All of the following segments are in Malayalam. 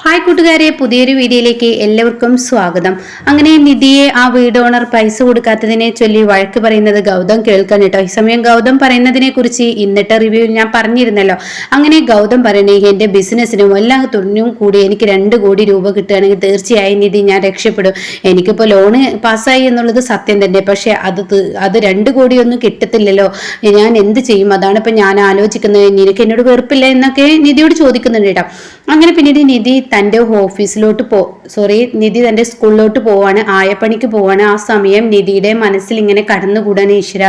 ഹായ് കൂട്ടുകാരെ, പുതിയൊരു വീഡിയോയിലേക്ക് എല്ലാവർക്കും സ്വാഗതം. അങ്ങനെ നിധിയെ ആ വീട് ഓണർ പൈസ കൊടുക്കാത്തതിനെ ചൊല്ലി വഴക്ക് പറയുന്നത് ഗൗതം കേൾക്കാൻ കേട്ടോ. ഈ സമയം ഗൗതം പറയുന്നതിനെ കുറിച്ച് ഇന്നത്തെ റിവ്യൂവിൽ ഞാൻ പറഞ്ഞിരുന്നല്ലോ. അങ്ങനെ ഗൗതം പറയണേ, എന്റെ ബിസിനസ്സിനും എല്ലാ തുണിനും കൂടി എനിക്ക് 2 കോടി രൂപ കിട്ടുകയാണെങ്കിൽ തീർച്ചയായും നിധി ഞാൻ രക്ഷപ്പെടും. എനിക്കിപ്പോൾ ലോണ് പാസ്സായി എന്നുള്ളത് സത്യം തന്നെ, പക്ഷെ അത് 2 കോടിയൊന്നും കിട്ടത്തില്ലല്ലോ. ഞാൻ എന്ത് ചെയ്യും? അതാണ് ഇപ്പൊ ഞാൻ ആലോചിക്കുന്നത്. നിനക്ക് എന്നോട് വെറുപ്പില്ല എന്നൊക്കെ നിധിയോട് ചോദിക്കുന്നുണ്ട് കേട്ടോ. അങ്ങനെ പിന്നീട് നിധി തൻ്റെ ഓഫീസിലോട്ട് നിധി തൻ്റെ സ്കൂളിലോട്ട് പോവാണ്, ആയപ്പണിക്ക് പോവാണ്. ആ സമയം നിധിയുടെ മനസ്സിൽ ഇങ്ങനെ കടന്നുകൂടാൻ, ഈശ്വര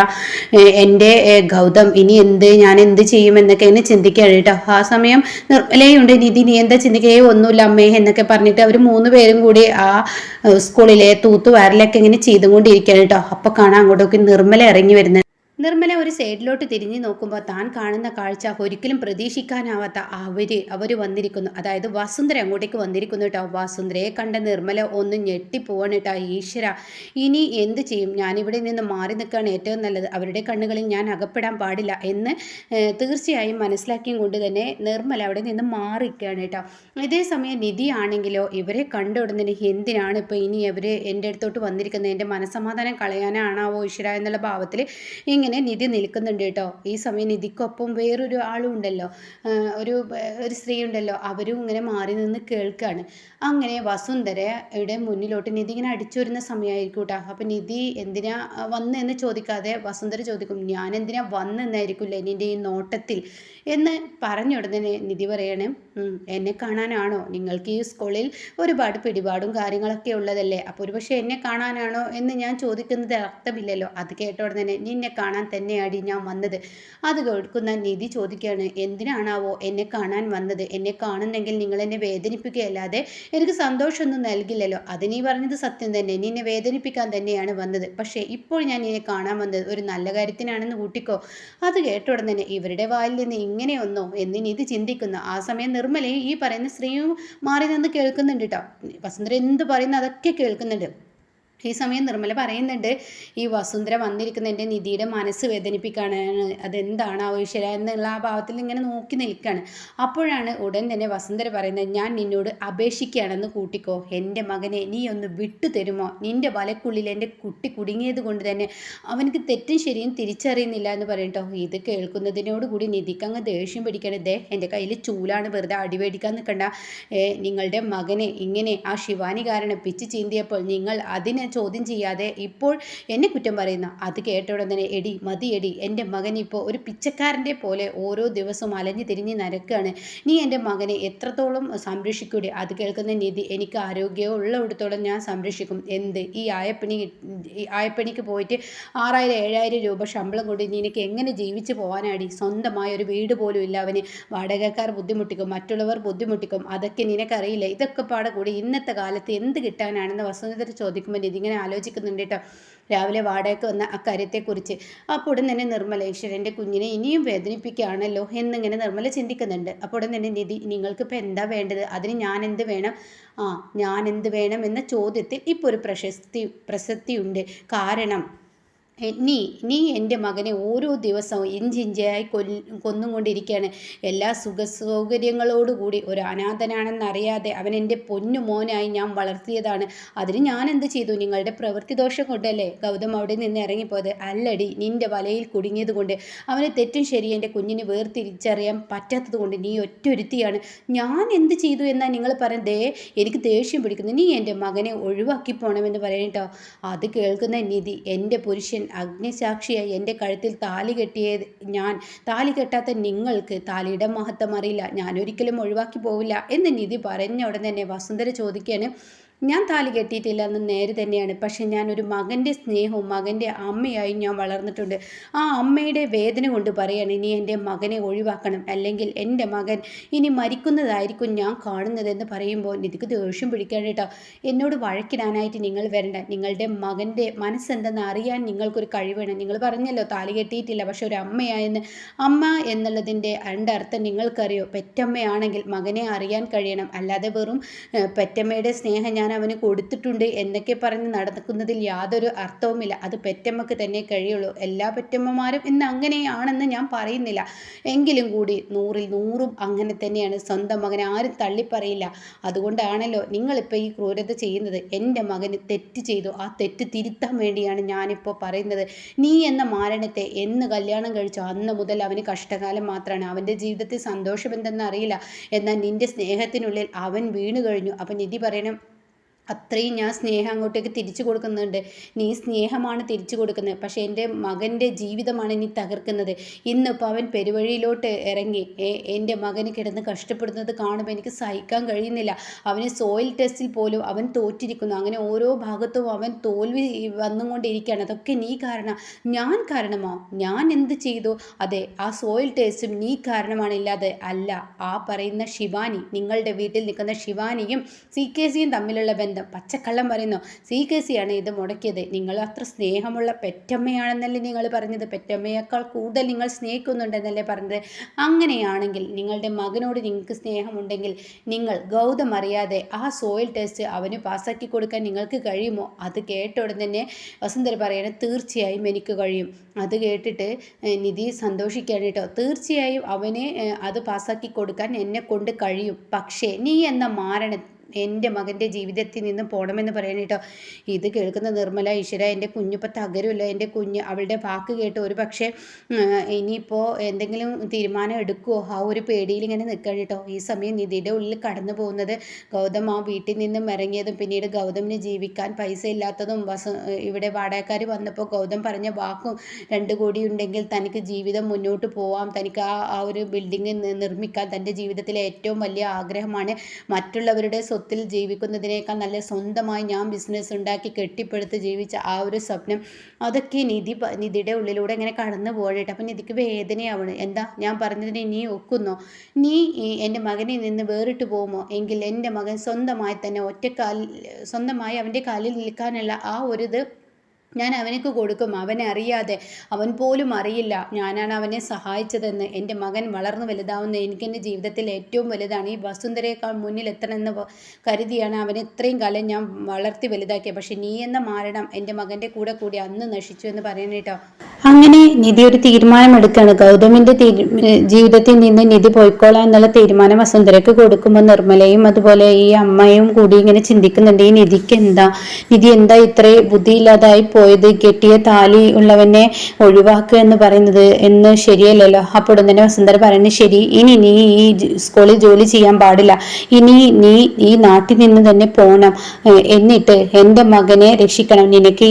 എൻ്റെ ഗൗതം ഇനി ഞാൻ എന്ത് ചെയ്യും എന്നൊക്കെ എന്നെ ചിന്തിക്കുകയാണ് കേട്ടോ. ആ സമയം നിർമ്മലയുണ്ട്. നിധി നീ എന്താ ചിന്തിക്കുകയോ ഒന്നുമില്ല അമ്മേ എന്നൊക്കെ പറഞ്ഞിട്ട് അവർ 3 പേരും കൂടി ആ സ്കൂളിലെ തൂത്തുവാരലൊക്കെ ഇങ്ങനെ ചെയ്തുകൊണ്ടിരിക്കുകയാണ് കേട്ടോ. അപ്പൊ കാണാൻ അങ്ങോട്ടൊക്കെ നിർമ്മല ഇറങ്ങി വരുന്നത്. നിർമ്മല ഒരു സൈഡിലോട്ട് തിരിഞ്ഞു നോക്കുമ്പോൾ താൻ കാണുന്ന കാഴ്ച ഒരിക്കലും പ്രതീക്ഷിക്കാനാവാത്ത അവർ വന്നിരിക്കുന്നു. അതായത് വസുന്ധര അങ്ങോട്ടേക്ക് വന്നിരിക്കുന്നു കേട്ടോ. വസുന്ധരയെ കണ്ട നിർമ്മല ഒന്ന് ഞെട്ടിപ്പോവാണ് കേട്ടോ. ഈശ്വര ഇനി എന്ത് ചെയ്യും? ഞാനിവിടെ നിന്ന് മാറി നിൽക്കുകയാണ് ഏറ്റവും നല്ലത്. അവരുടെ കണ്ണുകളിൽ ഞാൻ അകപ്പെടാൻ പാടില്ല എന്ന് തീർച്ചയായും മനസ്സിലാക്കിയും കൊണ്ട് തന്നെ നിർമ്മല അവിടെ നിന്ന് മാറിയിരിക്കുകയാണ് കേട്ടോ. ഇതേ സമയം നിധി ആണെങ്കിലോ ഇവരെ കണ്ട ഉടനെ എന്തിനാണ് ഇപ്പോൾ ഇനി അവർ എൻ്റെ അടുത്തോട്ട് വന്നിരിക്കുന്നത്? എൻ്റെ മനസ്സമാധാനം കളയാനാണാവോ ഈശ്വര എന്നുള്ള ഭാവത്തിൽ ഇങ്ങനെ നിധി നിൽക്കുന്നുണ്ട് കേട്ടോ. ഈ സമയം നിധിക്കൊപ്പം വേറൊരു ആളും ഉണ്ടല്ലോ, ഒരു സ്ത്രീ ഉണ്ടല്ലോ, അവരും ഇങ്ങനെ മാറി നിന്ന് കേൾക്കുകയാണ്. അങ്ങനെ വസുന്ധരയുടെ മുന്നിലോട്ട് നിധി ഇങ്ങനെ അടിച്ചു വരുന്ന സമയമായിരിക്കും കേട്ടോ. അപ്പം നിധി എന്തിനാ വന്നെന്ന് ചോദിക്കാതെ വസുന്ധര ചോദിക്കും, ഞാൻ എന്തിനാ വന്നെന്നായിരിക്കില്ലേ നിൻ്റെ ഈ നോട്ടത്തിൽ എന്ന് പറഞ്ഞ ഉടനെ നിധി പറയണേ, എന്നെ കാണാനാണോ? നിങ്ങൾക്ക് ഈ സ്കൂളിൽ ഒരുപാട് പിടിപാടും കാര്യങ്ങളൊക്കെ ഉള്ളതല്ലേ, അപ്പോൾ ഒരുപക്ഷെ എന്നെ കാണാനാണോ എന്ന് ഞാൻ ചോദിക്കുന്നത് അർത്ഥമില്ലല്ലോ. അത് കേട്ട ഉടനെ നിന്നെ കാണാൻ തന്നെയാടി ഞാൻ വന്നത്. അത് കേൾക്കുന്ന നിധി ചോദിക്കുകയാണ്, എന്തിനാണാവോ എന്നെ കാണാൻ വന്നത്? എന്നെ കാണുന്നെങ്കിൽ നിങ്ങൾ എന്നെ വേദനിപ്പിക്കുകയല്ലാതെ എനിക്ക് സന്തോഷമൊന്നും നൽകില്ലല്ലോ. അത് നീ പറഞ്ഞത് സത്യം തന്നെ, നിന്നെ വേദനിപ്പിക്കാൻ തന്നെയാണ് വന്നത്. പക്ഷേ ഇപ്പോൾ ഞാൻ നിന്നെ കാണാൻ വന്നത് ഒരു നല്ല കാര്യത്തിനാണെന്ന് കൂട്ടിക്കോ. അത് കേട്ട ഉടനെ ഇവരുടെ വായിൽ നിന്ന് ഇങ്ങനെയൊന്നോ എന്ന് നിധി ചിന്തിക്കുന്നു. ആ സമയം നിർമ്മലയും ഈ പറയുന്ന സ്ത്രീയും മാറി നിന്ന് കേൾക്കുന്നുണ്ട് കേട്ടോ. വസുന്ധര എന്ത് പറയുന്നു അതൊക്കെ കേൾക്കുന്നുണ്ട്. ഈ സമയം നിർമ്മല പറയുന്നുണ്ട്, ഈ വസുന്ധര വന്നിരിക്കുന്ന എൻ്റെ നിധിയുടെ മനസ്സ് വേദനിപ്പിക്കുകയാണ്, അതെന്താണ് ആവശ്യം എന്നുള്ള ആ ഭാവത്തിൽ ഇങ്ങനെ നോക്കി നിൽക്കുകയാണ്. അപ്പോഴാണ് ഉടൻ തന്നെ വസുന്ധര പറയുന്നത്, ഞാൻ നിന്നോട് അപേക്ഷിക്കുകയാണെന്ന് കൂട്ടിക്കോ. എൻ്റെ മകനെ നീ ഒന്ന് വിട്ടു തരുമോ? നിൻ്റെ വലക്കുള്ളിൽ എൻ്റെ കുട്ടി കുടുങ്ങിയത് കൊണ്ട് തന്നെ അവനക്ക് തെറ്റും ശരിയും തിരിച്ചറിയുന്നില്ല എന്ന് പറയട്ടോ. ഇത് കേൾക്കുന്നതിനോടുകൂടി നിധിക്ക് അങ്ങ് ദേഷ്യം പിടിക്കണത്. എൻ്റെ കയ്യിൽ ചൂലാണ്, വെറുതെ അടിവേടിക്കാൻ നിൽക്കണ്ട. നിങ്ങളുടെ മകനെ ഇങ്ങനെ ആ ശിവാനി കാരണം പിച്ച് ചീന്തിയപ്പോൾ നിങ്ങൾ അതിനെ ചോദ്യം ചെയ്യാതെ ഇപ്പോൾ എന്നെ കുറ്റം പറയുന്ന. അത് കേട്ട ഉടനെ എടി മതിയെടി, എൻ്റെ മകൻ ഇപ്പോൾ ഒരു പിച്ചക്കാരൻ്റെ പോലെ ഓരോ ദിവസവും അലഞ്ഞു തിരിഞ്ഞ് നടക്കുകയാണ്. നീ എൻ്റെ മകനെ എത്രത്തോളം സംരക്ഷിക്കൂടെ? അത് കേൾക്കുന്ന നിധി, എനിക്ക് ആരോഗ്യമുള്ളിടത്തോളം ഞാൻ സംരക്ഷിക്കും. എന്ത് ഈ ആയപ്പണിക്ക് പോയിട്ട് 6000-7000 രൂപ ശമ്പളം കൊണ്ട് നിനക്ക് എങ്ങനെ ജീവിച്ചു പോകാനാടി? സ്വന്തമായ ഒരു വീട് പോലും ഇല്ല അവന്. വാടകക്കാർ ബുദ്ധിമുട്ടിക്കും, മറ്റുള്ളവർ ബുദ്ധിമുട്ടിക്കും, അതൊക്കെ നിനക്കറിയില്ല. ഇതൊക്കെ പാടെ കൂടി ഇന്നത്തെ കാലത്ത് എന്ത് കിട്ടാനാണെന്ന് വസുന്ധര ചോദിക്കുമ്പോൾ ഇതിങ്ങനെ ആലോചിക്കുന്നുണ്ട് കേട്ടോ. രാവിലെ വാടകയ്ക്ക് വന്ന അക്കാര്യത്തെക്കുറിച്ച്. അപ്പോൾ ഉടൻ തന്നെ നിർമ്മല, ഈശ്വരൻ്റെ കുഞ്ഞിനെ ഇനിയും വേദനിപ്പിക്കുകയാണല്ലോ എന്നിങ്ങനെ നിർമ്മല ചിന്തിക്കുന്നുണ്ട്. അപ്പോൾ ഉടൻ തന്നെ നിധി, നിങ്ങൾക്കിപ്പോൾ എന്താ വേണ്ടത്? അതിന് ഞാൻ എന്ത് വേണം? ഞാൻ എന്ത് വേണം എന്ന ചോദ്യത്തിൽ ഇപ്പോൾ ഒരു പ്രസക്തിയുണ്ട്. കാരണം നീ എൻ്റെ മകനെ ഓരോ ദിവസവും ഇഞ്ചിഞ്ചായി കൊന്നുകൊണ്ടിരിക്കുകയാണ്. എല്ലാ സൗകര്യങ്ങളോടുകൂടി ഒരു അനാഥനാണെന്നറിയാതെ അവൻ എൻ്റെ പൊന്നു മോനായി ഞാൻ വളർത്തിയതാണ്. അതിന് ഞാൻ എന്ത് ചെയ്തു? നിങ്ങളുടെ പ്രവൃത്തി ദോഷം കൊണ്ടല്ലേ ഗൗതം അവിടെ നിന്ന് ഇറങ്ങിപ്പോയത്? അല്ലടി, നിൻ്റെ വലയിൽ കുടുങ്ങിയത് കൊണ്ട്. അവന് തെറ്റും ശരി എൻ്റെ കുഞ്ഞിന് വേർതിരിച്ചറിയാൻ പറ്റാത്തത് കൊണ്ട് നീ ഒറ്റൊരുത്തിയാണ്. ഞാൻ എന്ത് ചെയ്തു എന്നാണ് നിങ്ങൾ പറയുന്നത്? എനിക്ക് ദേഷ്യം പിടിക്കുന്നു. നീ എൻ്റെ മകനെ ഒഴിവാക്കി പോകണമെന്ന് പറയട്ടോ. അത് കേൾക്കുന്ന നിധി, എൻ്റെ പുരുഷൻ അഗ്നിസാക്ഷിയായി എൻ്റെ കഴുത്തിൽ താലി കെട്ടാത്ത നിങ്ങൾക്ക് താലിയുടെ മഹത്വം അറിയില്ല. ഞാനൊരിക്കലും ഒഴിവാക്കി പോവില്ല എന്ന് നിധി പറഞ്ഞ ഉടനെ തന്നെ വസുന്ധര ചോദിക്കുകയാണ്, ഞാൻ താലി കെട്ടിയിട്ടില്ല എന്ന് നേരെ തന്നെയാണ്. പക്ഷെ ഞാനൊരു മകൻ്റെ സ്നേഹവും മകൻ്റെ അമ്മയായി ഞാൻ വളർന്നിട്ടുണ്ട്. ആ അമ്മയുടെ വേദന കൊണ്ട് പറയാണ്, ഇനി എൻ്റെ മകനെ ഒഴിവാക്കണം, അല്ലെങ്കിൽ എൻ്റെ മകൻ ഇനി മരിക്കുന്നതായിരിക്കും ഞാൻ കാണുന്നതെന്ന് പറയുമ്പോൾ നിധിക്ക് ദേഷ്യം പിടിക്കാൻ കേട്ടോ. എന്നോട് വഴക്കിടാനായിട്ട് നിങ്ങൾ വരണ്ട. നിങ്ങളുടെ മകൻ്റെ മനസ്സെന്തെന്ന് അറിയാൻ നിങ്ങൾക്കൊരു കഴിവേണം. നിങ്ങൾ പറഞ്ഞല്ലോ താലി കെട്ടിയിട്ടില്ല, പക്ഷെ ഒരു അമ്മയായെന്ന്. അമ്മ എന്നുള്ളതിൻ്റെ അർത്ഥം നിങ്ങൾക്കറിയോ? പെറ്റമ്മയാണെങ്കിൽ മകനെ അറിയാൻ കഴിയണം, അല്ലാതെ വെറും പെറ്റമ്മയുടെ സ്നേഹം ഞാൻ ഞാൻ അവന് കൊടുത്തിട്ടുണ്ട് എന്നൊക്കെ പറഞ്ഞ് നടക്കുന്നതിൽ യാതൊരു അർത്ഥവുമില്ല. അത് പെറ്റമ്മക്ക് തന്നെ കഴിയുള്ളൂ. എല്ലാ പെറ്റമ്മമാരും ഇന്ന് അങ്ങനെയാണെന്ന് ഞാൻ പറയുന്നില്ല. എങ്കിലും കൂടി 100-ൽ 100ഉം അങ്ങനെ തന്നെയാണ്. സ്വന്തം മകനെ ആരും തള്ളിപ്പറയില്ല. അതുകൊണ്ടാണല്ലോ നിങ്ങളിപ്പോൾ ഈ ക്രൂരത ചെയ്യുന്നത്. എൻ്റെ മകന് തെറ്റ് ചെയ്തു, ആ തെറ്റ് തിരുത്താൻ വേണ്ടിയാണ് ഞാനിപ്പോൾ പറയുന്നത്. നീ എന്ന മാരണത്തെ എന്ന് കല്യാണം കഴിച്ചോ അന്ന് മുതൽ അവന് കഷ്ടകാലം മാത്രമാണ്. അവൻ്റെ ജീവിതത്തിൽ സന്തോഷം എന്തെന്ന് അറിയില്ല. എന്നാൽ നിൻ്റെ സ്നേഹത്തിനുള്ളിൽ അവൻ വീണു കഴിഞ്ഞു. അപ്പം നിധി പറയണം, അത്രയും ഞാൻ സ്നേഹം അങ്ങോട്ടേക്ക് തിരിച്ചു കൊടുക്കുന്നുണ്ട്. നീ സ്നേഹമാണ് തിരിച്ചു കൊടുക്കുന്നത്, പക്ഷേ എൻ്റെ മകൻ്റെ ജീവിതമാണ് നീ തകർക്കുന്നത്. ഇന്നിപ്പോൾ അവൻ പെരുവഴിയിലോട്ട് ഇറങ്ങി എൻ്റെ മകന് കിടന്ന് കഷ്ടപ്പെടുന്നത് കാണുമ്പോൾ എനിക്ക് സഹിക്കാൻ കഴിയുന്നില്ല. അവന് സോയിൽ ടെസ്റ്റിൽ പോലും അവൻ തോറ്റിരിക്കുന്നു. അങ്ങനെ ഓരോ ഭാഗത്തും അവൻ തോൽവി വന്നുകൊണ്ടിരിക്കുകയാണ്. അതൊക്കെ നീ കാരണം. ഞാൻ കാരണമോ? ഞാൻ എന്ത് ചെയ്തു? അതെ, ആ സോയിൽ ടെസ്റ്റും നീ കാരണമാണ്. ഇല്ലാതെ അല്ല. ആ പറയുന്ന ശിവാനി, നിങ്ങളുടെ വീട്ടിൽ നിൽക്കുന്ന ശിവാനിയും CKC തമ്മിലുള്ള ബന്ധം പച്ചക്കള്ളം പറയുന്നു. CKC ആണ് ഇത് മുടക്കിയത്. നിങ്ങൾ അത്ര സ്നേഹമുള്ള പെറ്റമ്മയാണെന്നല്ലേ നിങ്ങൾ പറഞ്ഞത്. പെറ്റമ്മയേക്കാൾ കൂടുതൽ നിങ്ങൾ സ്നേഹിക്കുന്നുണ്ടെന്നല്ലേ പറഞ്ഞത്. അങ്ങനെയാണെങ്കിൽ നിങ്ങളുടെ മകനോട് നിങ്ങൾക്ക് സ്നേഹമുണ്ടെങ്കിൽ നിങ്ങൾ ഗൗതം അറിയാതെ ആ സോയിൽ ടെസ്റ്റ് അവന് പാസ്സാക്കി കൊടുക്കാൻ നിങ്ങൾക്ക് കഴിയുമോ? അത് കേട്ട ഉടൻ തന്നെ വസുന്ധര പറയണ, തീർച്ചയായും എനിക്ക് കഴിയും. അത് കേട്ടിട്ട് നിധി സന്തോഷിക്കുകയാണ് കേട്ടോ. തീർച്ചയായും അവനെ അത് പാസ്സാക്കി കൊടുക്കാൻ എന്നെ കൊണ്ട് കഴിയും. പക്ഷേ നീ എന്ന മാരണം എൻ്റെ മകൻ്റെ ജീവിതത്തിൽ നിന്ന് പോകണമെന്ന് പറയണം കേട്ടോ. ഇത് കേൾക്കുന്ന നിർമ്മല, ഈശ്വര, എൻ്റെ കുഞ്ഞിപ്പോൾ തകരുമല്ലോ. എൻ്റെ കുഞ്ഞ് അവളുടെ വാക്ക് കേട്ട് ഒരു പക്ഷേ ഇനിയിപ്പോൾ എന്തെങ്കിലും തീരുമാനം എടുക്കുമോ ആ ഒരു പേടിയിൽ ഇങ്ങനെ നിൽക്കണം കേട്ടോ. ഈ സമയം നിധിയുടെ ഉള്ളിൽ കടന്നു പോകുന്നത് ഗൗതം ആ വീട്ടിൽ നിന്നും ഇറങ്ങിയതും പിന്നീട് ഗൗതമിന് ജീവിക്കാൻ പൈസ ഇല്ലാത്തതും ഇവിടെ വാടകക്കാർ വന്നപ്പോൾ ഗൗതം പറഞ്ഞ വാക്കും 2 കോടി ഉണ്ടെങ്കിൽ തനിക്ക് ജീവിതം മുന്നോട്ട് പോവാം, തനിക്ക് ആ ഒരു ബിൽഡിംഗ് നിർമ്മിക്കാൻ തൻ്റെ ജീവിതത്തിലെ ഏറ്റവും വലിയ ആഗ്രഹമാണ്. മറ്റുള്ളവരുടെ സ്വത്തിൽ ജീവിക്കുന്നതിനേക്കാൾ നല്ല സ്വന്തമായി ഞാൻ ബിസിനസ് ഉണ്ടാക്കി കെട്ടിപ്പടുത്ത് ജീവിച്ച ആ ഒരു സ്വപ്നം, അതൊക്കെ നിധിയുടെ ഉള്ളിലൂടെ ഇങ്ങനെ കടന്നു പോകട്ടെ. അപ്പം നിധിക്ക് വേദനയാവണം. എന്താ ഞാൻ പറഞ്ഞതിന് നീ ഒക്കുന്നോ? നീ എൻ്റെ മകനിൽ നിന്ന് വേറിട്ട് പോകുമോ? എങ്കിൽ എൻ്റെ മകൻ സ്വന്തമായി തന്നെ സ്വന്തമായി അവൻ്റെ കാലിൽ നിൽക്കാനുള്ള ആ ഒരു ഇത് ഞാൻ അവനക്ക് കൊടുക്കും. അവനെ അറിയാതെ, അവൻ പോലും അറിയില്ല ഞാനാണ് അവനെ സഹായിച്ചതെന്ന്. എൻ്റെ മകൻ വളർന്നു വലുതാവുന്ന എനിക്കെൻ്റെ ജീവിതത്തിൽ ഏറ്റവും വലുതാണ്. ഈ വസുന്ധരയേക്കാൾ മുന്നിൽ എത്തണമെന്ന് കരുതിയാണ് അവനെ ഇത്രയും കാലം ഞാൻ വളർത്തി വലുതാക്കിയത്. പക്ഷെ നീ എന്ന മാരണം എൻ്റെ മകൻ്റെ കൂടെ കൂടി അന്ന് നശിച്ചു എന്ന് പറയണേട്ടോ. അങ്ങനെ നിധി ഒരു തീരുമാനമെടുക്കുകയാണ്. ഗൗതമിൻ്റെ ജീവിതത്തിൽ നിന്ന് നിധി പോയിക്കോളാം എന്നുള്ള തീരുമാനം വസുന്ധരയ്ക്ക് കൊടുക്കുമ്പോൾ നിർമ്മലയും അതുപോലെ ഈ അമ്മയും കൂടി ഇങ്ങനെ ചിന്തിക്കുന്നുണ്ട്, ഈ നിധി എന്താ ഇത്രയും ബുദ്ധിയില്ലാതായി പോയത്? കെട്ടിയ താലി ഉള്ളവനെ ഒഴിവാക്കുക എന്ന് പറയുന്നത് എന്ന് ശരിയല്ലല്ലോ. അപ്പോൾ തന്നെ വസുന്ധര പറയുന്നത്, ശരി, ഇനി നീ ഈ സ്കൂളിൽ ജോലി ചെയ്യാൻ പാടില്ല. ഇനി നീ ഈ നാട്ടിൽ നിന്ന് തന്നെ പോകണം. എന്നിട്ട് എൻ്റെ മകനെ രക്ഷിക്കണം. നിനക്ക്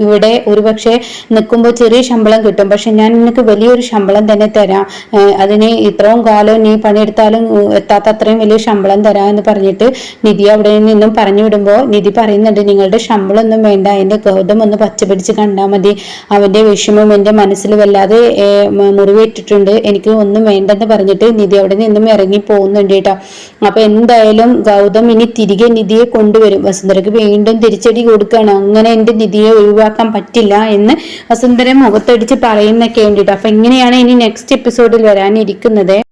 ഇവിടെ ഒരുപക്ഷെ നിൽക്കുമ്പോൾ ചെറിയ ശമ്പളം കിട്ടും, പക്ഷെ ഞാൻ നിനക്ക് വലിയൊരു ശമ്പളം തന്നെ തരാം. അതിന് ഇത്രയും കാലം നീ പണിയെടുത്താലും എത്താത്ത അത്രയും വലിയ ശമ്പളം തരാം എന്ന് പറഞ്ഞിട്ട് നിധി അവിടെ നിന്നും പറഞ്ഞു വിടുമ്പോൾ നിധി പറയുന്നുണ്ട്, നിങ്ങളുടെ ശമ്പളം ഒന്നും വേണ്ട, എൻ്റെ ഗൗതം ഒന്ന് പച്ചപിടിച്ച് കണ്ടാൽ മതി. അവൻ്റെ വിഷമം എൻ്റെ മനസ്സിൽ വല്ലാതെ മുറിവേറ്റിട്ടുണ്ട്, എനിക്ക് ഒന്നും വേണ്ടെന്ന് പറഞ്ഞിട്ട് നിധി അവിടെ നിന്നും ഇറങ്ങി പോകുന്നുണ്ട് കേട്ടോ. അപ്പൊ എന്തായാലും ഗൗതം ഇനി തിരികെ നിധിയെ കൊണ്ടുവരും. വസുന്ധരക്ക് വീണ്ടും തിരിച്ചടി കൊടുക്കുകയാണ്. അങ്ങനെ എൻ്റെ നിധിയെ ഒഴിവാക്കാൻ പറ്റില്ല എന്ന് വസുന്ധര മുഖത്തടിച്ച് പറയുന്നൊക്കെ ഉണ്ട് കേട്ടോ. അപ്പൊ ഇങ്ങനെയാണ് ഇനി നെക്സ്റ്റ് എപ്പിസോഡിൽ വരാനിരിക്കുന്നത്.